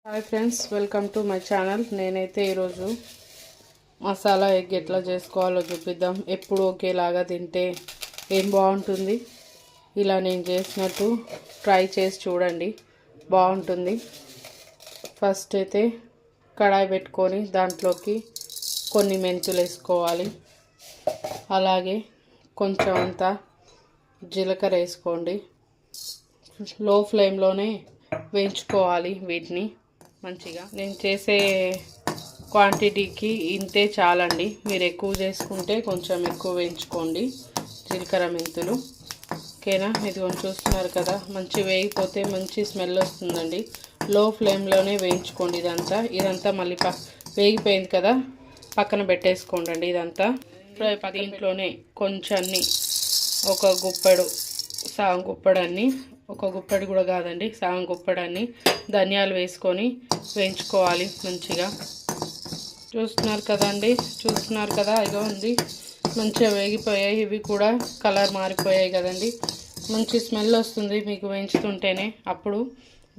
Hi friends, welcome to my channel. నేనైతే ఈరోజు masala egg ఎట్లా చేసుకోవాలో చూపిద్దాం. ఎప్పుడు ఒకేలాగా తింటే ఏం బాగుంటుంది. ఇలా నేను చేసినట్టు ట్రై చేసి చూడండి, బాగుంటుంది. ఫస్ట్ అయితే కడాయి పెట్టుకొని దాంట్లోకి కొన్ని మెంతులు వేసుకోవాలి. అలాగే కొంచెం అంతా జీలకర్ర వేసుకోండి. లో ఫ్లేమ్లోనే వేయించుకోవాలి వీటిని మంచిగా. నేను చేసే క్వాంటిటీకి ఇంతే చాలండి. మీరు ఎక్కువ చేసుకుంటే కొంచెం ఎక్కువ వేయించుకోండి జీలకర్ర మెంతులు. ఓకేనా? ఇది చూస్తున్నారు కదా, మంచి వేగిపోతే మంచి స్మెల్ వస్తుందండి. లో ఫ్లేమ్లోనే వేయించుకోండి. ఇదంతా మళ్ళీ వేగిపోయింది కదా, పక్కన పెట్టేసుకోండి. ఇదంతా దీంట్లోనే కొంచెన్ని ఒక గుప్పెడు, సగం గుప్పెడన్ని, ఒక గుప్పెడు కూడా కాదండి, సగం గుప్పెడన్ని ధనియాలు వేసుకొని వేయించుకోవాలి మంచిగా. చూస్తున్నారు కదా, ఇగో ఉంది, మంచిగా వేగిపోయాయి. ఇవి కూడా కలర్ మారిపోయాయి కదండి. మంచి స్మెల్ వస్తుంది మీకు వేయించుతుంటేనే. అప్పుడు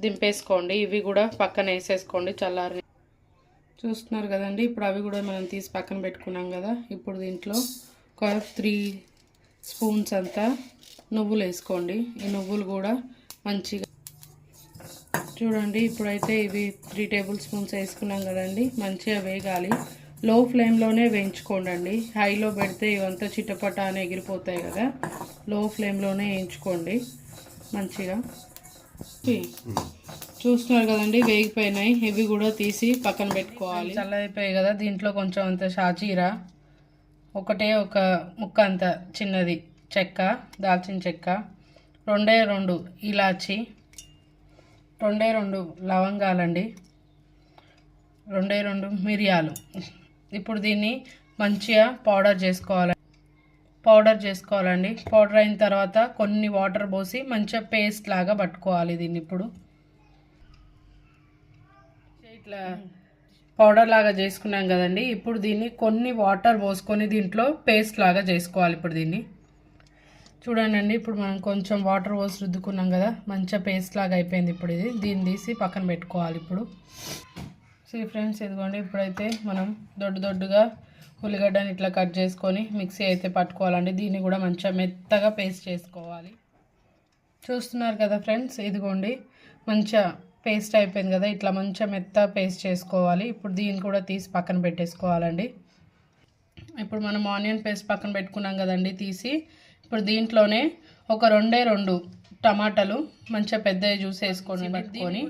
దింపేసుకోండి. ఇవి కూడా పక్కన వేసేసుకోండి చల్లారి. చూస్తున్నారు కదండి, ఇప్పుడు అవి కూడా మనం తీసి పక్కన పెట్టుకున్నాం కదా. ఇప్పుడు దీంట్లో ఒక 3 స్పూన్స్ అంతా నువ్వులు వేసుకోండి. ఈ నువ్వులు కూడా మంచిగా చూడండి. ఇప్పుడైతే ఇవి 3 టేబుల్ స్పూన్స్ వేసుకున్నాం కదండి. మంచిగా వేగాలి. లో ఫ్లేమ్లోనే వేయించుకోండి. హైలో పెడితే ఇవంతా చిటపట అని ఎగిరిపోతాయి కదా. లో ఫ్లేమ్లోనే వేయించుకోండి మంచిగా. చూస్తున్నారు కదండి, వేగిపోయినాయి. ఇవి కూడా తీసి పక్కన పెట్టుకోవాలి. చల్లైపోయాయి కదా. దీంట్లో కొంచెం అంత షాజీరా, ఒక ముక్క అంత చిన్నది చెక్క, దాల్చిన చెక్క, 2 ఇలాచి, 2 లవంగాలండి, 2 మిరియాలు. ఇప్పుడు దీన్ని మంచిగా పౌడర్ చేసుకోవాలండి. పౌడర్ అయిన తర్వాత కొన్ని వాటర్ పోసి మంచిగా పేస్ట్ లాగా పట్టుకోవాలి దీన్ని. ఇప్పుడు ఇట్లా పౌడర్ లాగా చేసుకున్నాం కదండి. ఇప్పుడు దీన్ని కొన్ని వాటర్ పోసుకొని దీంట్లో పేస్ట్ లాగా చేసుకోవాలి. ఇప్పుడు దీన్ని చూడండి. ఇప్పుడు మనం కొంచెం వాటర్ పోసి రుద్దుకున్నాం కదా, మంచిగా పేస్ట్ లాగా అయిపోయింది. ఇప్పుడు దీన్ని తీసి పక్కన పెట్టుకోవాలి. ఇప్పుడు ఫ్రెండ్స్, ఇదిగోండి. ఇప్పుడైతే మనం దొడ్డుగా ఉల్లిగడ్డని ఇట్లా కట్ చేసుకొని మిక్సీ అయితే పట్టుకోవాలండి. దీన్ని కూడా మంచిగా మెత్తగా పేస్ట్ చేసుకోవాలి. చూస్తున్నారు కదా ఫ్రెండ్స్, ఇదిగోండి మంచిగా పేస్ట్ అయిపోయింది కదా. ఇట్లా మంచిగా మెత్తగా పేస్ట్ చేసుకోవాలి. ఇప్పుడు దీన్ని కూడా తీసి పక్కన పెట్టేసుకోవాలండి. ఇప్పుడు మనం ఆనియన్ పేస్ట్ పక్కన పెట్టుకున్నాం కదండి తీసి. ఇప్పుడు దీంట్లోనే ఒక 2 టమాటాలు మంచిగా పెద్దవి జ్యూస్ వేసుకొని పట్టుకొని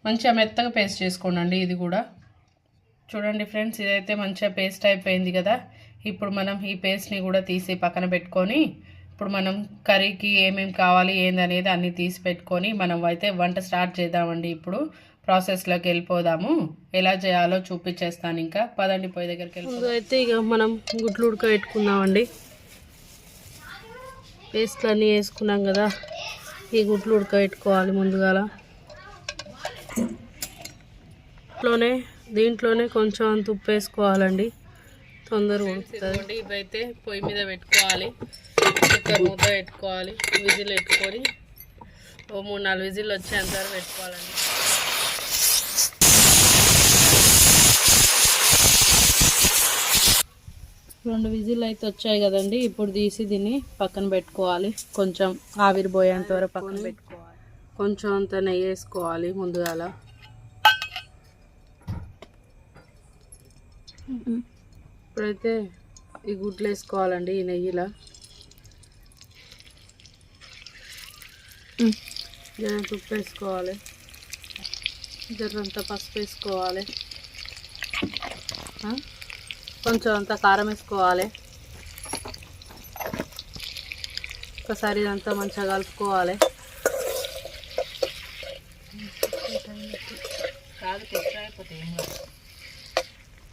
మంచిగా మెత్తగా పేస్ట్ చేసుకోండి. ఇది కూడా చూడండి ఫ్రెండ్స్, ఇదైతే మంచిగా పేస్ట్ అయిపోయింది కదా. ఇప్పుడు మనం ఈ పేస్ట్ని కూడా తీసి పక్కన పెట్టుకొని ఇప్పుడు మనం కర్రీకి ఏమేమి కావాలి ఏందనేది అన్నీ తీసి పెట్టుకొని మనం అయితే వంట స్టార్ట్ చేద్దామండి. ఇప్పుడు ప్రాసెస్లోకి వెళ్ళిపోదాము. ఎలా చేయాలో చూపించేస్తాను. ఇంకా పదండి, పొయ్యి దగ్గరికి వెళ్ళిపోదాం. అయితే ఇక మనం గుడ్లు ఉడకబెట్టుకుందామండి. పేస్ట్లు అన్నీ వేసుకున్నాం కదా, ఈ గుడ్లు ఉడకబెట్టుకోవాలి ముందుగాల. దీంట్లోనే కొంచెం అంత ఉప్పు వేసుకోవాలండి, తొందరగా ఉడుకుతుంది. ఇవైతే పొయ్యి మీద పెట్టుకోవాలి. కుక్కర్ మూత పెట్టుకోవాలి. విజిల్ పెట్టుకొని 3-4 విజిల్ వచ్చేంత వరకు పెట్టుకోవాలండి. రెండు విజిల్ అయితే వచ్చాయి కదండి. ఇప్పుడు తీసి దీన్ని పక్కన పెట్టుకోవాలి. కొంచెం ఆవిరిపోయేంత వరకు పక్కన పెట్టుకోవాలి. కొంచెం అంత నెయ్యి వేసుకోవాలి ముందుగాల. ఇప్పుడైతే ఈ గుడ్లు వేసుకోవాలండి ఈ నెయ్యిలో. జరంత ఉప్పు వేసుకోవాలి, జరంత పసుపు వేసుకోవాలి, కొంచెం అంత కారం వేసుకోవాలి. ఒకసారి ఇదంతా మంచిగా కలుపుకోవాలి.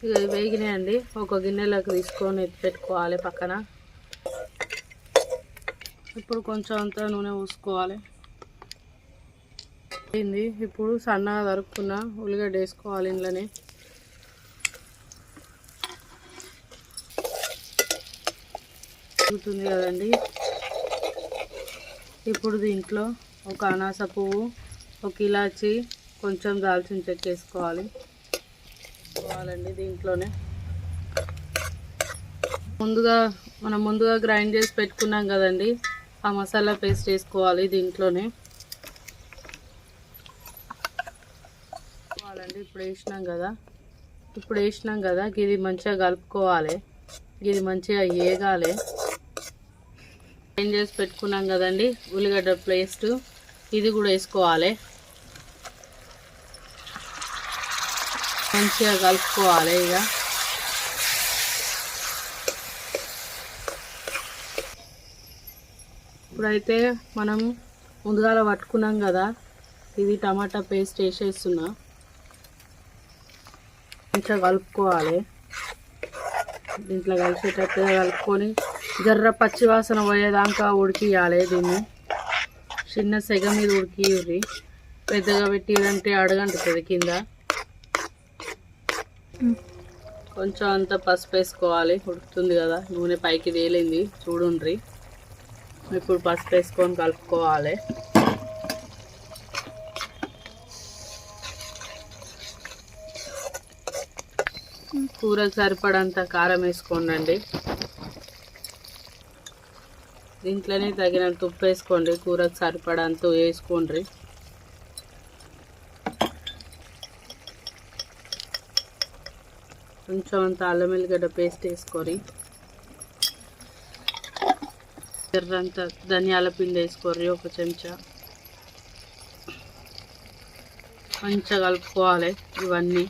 ఇక వేగినాయండి. ఒక గిన్నెలోకి తీసుకొని ఎత్తి పెట్టుకోవాలి పక్కన. ఇప్పుడు కొంచెం అంతా నూనె పోసుకోవాలి. ఇప్పుడు సన్నగా తరుక్కున్న ఉల్లిగడ్డ వేసుకోవాలి ఇంట్లోనే. ఉడుకుతుంది కదండి. ఇప్పుడు దీంట్లో ఒక అనాస పువ్వు, ఒక ఇలాచి, కొంచెం దాల్చిన చెక్క వేసుకోవాలి దీంట్లోనే. మనం ముందుగా గ్రైండ్ చేసి పెట్టుకున్నాం కదండి, ఆ మసాలా పేస్ట్ వేసుకోవాలి దీంట్లోనే. ఇప్పుడు వేసినాం కదా ఇది మంచిగా కలుపుకోవాలి. ఇది మంచిగా ఏగాలి. గ్రైండ్ చేసి పెట్టుకున్నాం కదండి ఉల్లిగడ్డ పేస్ట్, ఇది కూడా వేసుకోవాలి. మంచిగా కలుపుకోవాలి. ఇప్పుడైతే మనం ముందుగా పట్టుకున్నాం కదా, ఇది టమాటా పేస్ట్ వేసేస్తున్నా. మంచిగా కలుపుకోవాలి. దీంట్లో కలిసేటట్టుగా కలుపుకొని జర్ర పచ్చివాసన పోయేదాకా ఉడికియాలి. దీన్ని చిన్న సెగ మీద ఉడికియ్యి. పెద్దగా పెట్టిరంటే అడగంటుతుంది కింద. కొంచెం అంత పసుపు వేసుకోవాలి. ఉడుకుతుంది కదా, నూనె పైకి తేలింది చూడుండ్రి. ఇప్పుడు పసుపు వేసుకొని కలుపుకోవాలి. కూరకు సరిపడంత కారం వేసుకోండి. దీంట్లోనే తగినంత ఉప్పు వేసుకోండి. కూరకు సరిపడంత వేసుకోండి. కొంచెం అంత అల్లం వెల్లిగడ్డ పేస్ట్ వేసుకొని, ఎర్రంత ధనియాల పిండి వేసుకోర్రి 1 చెంచా. మంచిగా కలుపుకోవాలి ఇవన్నీ.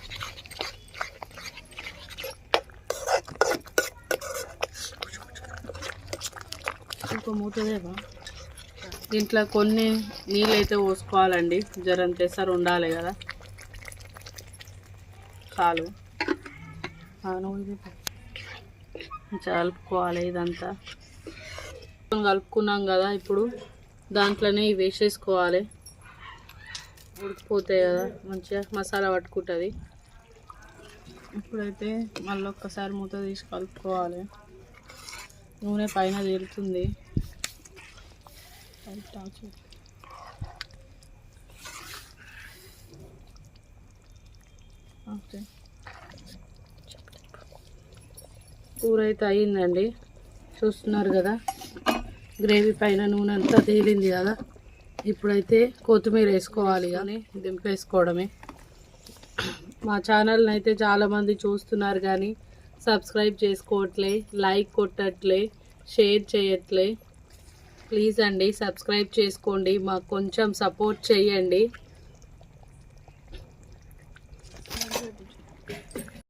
మూతదేవా దీంట్లో కొన్ని నీళ్ళు అయితే పోసుకోవాలండి. జరంత ఎసరు ఉండాలి కదా. చాలు కలుపుకోవాలి. ఇదంతా కలుపుకున్నాం కదా, ఇప్పుడు దాంట్లోనే ఇవి వేసేసుకోవాలి. ఉడికిపోతాయి కదా, మంచిగా మసాలా పట్టుకుంటుంది. ఇప్పుడైతే మళ్ళీ ఒక్కసారి మూత తీసి కలుపుకోవాలి. నూనె పైన తేలుతుంది. ఓకే, కూర అయితే అయ్యిందండి. చూస్తున్నారు కదా, గ్రేవీ పైన నూనె అంతా తేలింది కదా. ఇప్పుడైతే కొత్తిమీర వేసుకోవాలి. కానీ దింపేసుకోవడమే. మా ఛానల్ని అయితే చాలామంది చూస్తున్నారు కానీ సబ్స్క్రైబ్ చేసుకోవట్లే, లైక్ కొట్టట్లే, షేర్ చేయట్లే. ప్లీజ్ అండి సబ్స్క్రైబ్ చేసుకోండి, మాకు కొంచెం సపోర్ట్ చేయండి.